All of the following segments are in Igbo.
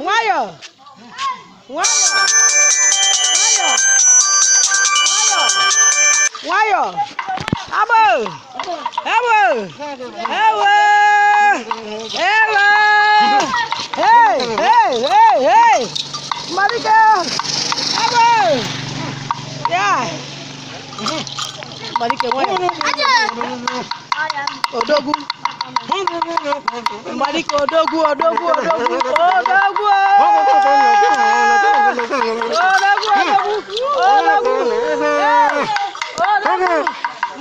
nwayọ. Abo. Hello. Hey. Marika. Abo. Yeah. Marika nwayọ. Odogwu. Marika odogwu.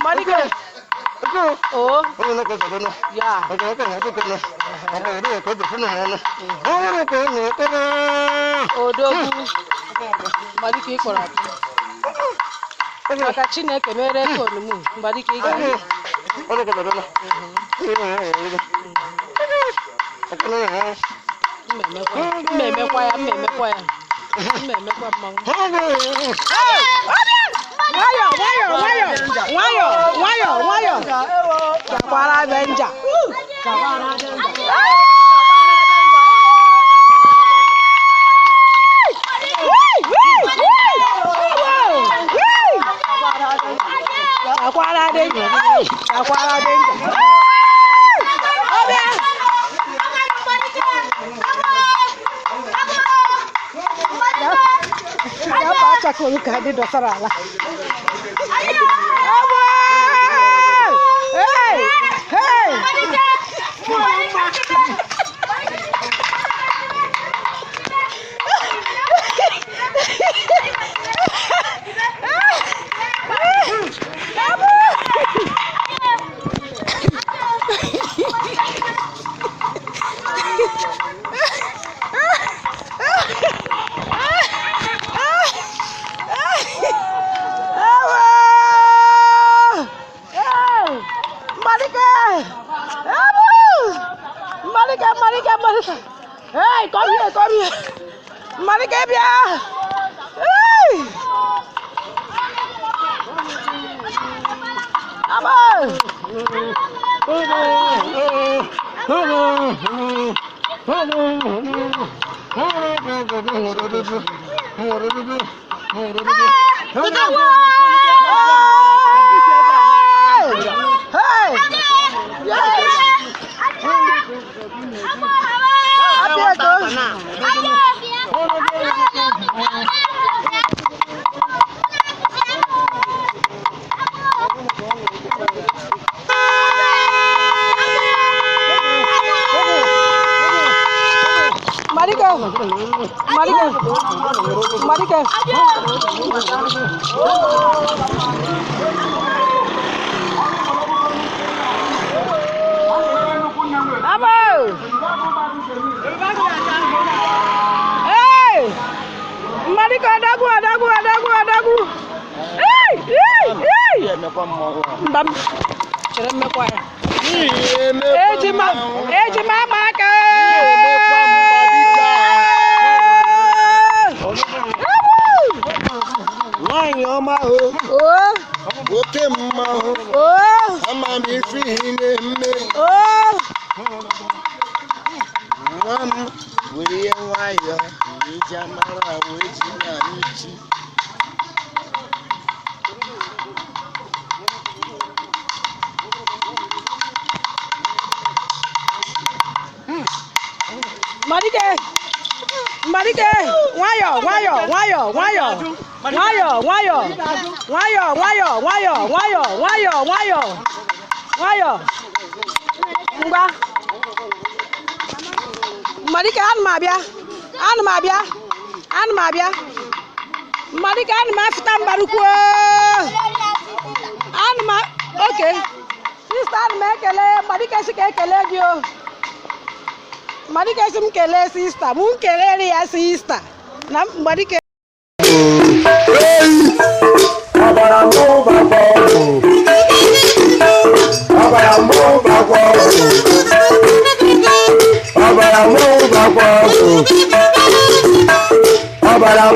Marika. Oh. Ya. Odogwu. Marika ikpọrọ. Maka Chineke mere ka onumu. Marika ịga. Mmemekwa ya. Nwayọ. Chakwara benja. Chakul kadi dosara lah. Hey. Marika. Hey, come here. Marika, bien. Hey. Abo. Marika. Abo. Hey. Marika adagu. Hey. Mbam. Chere mmekwa ya. Ejima maka. Ọma oke mma ama m ife ihe na-eme nwa m were ihe nwayọ iji amara wee ji na n'uchi Marika nwayọ ngwa Marika ana m abịa Marika ana m afụta mbarukwu okay sister ana m ekele Marika si ka ekele gị o Marika si m kelee sister m kelere ya sister na Marika Abara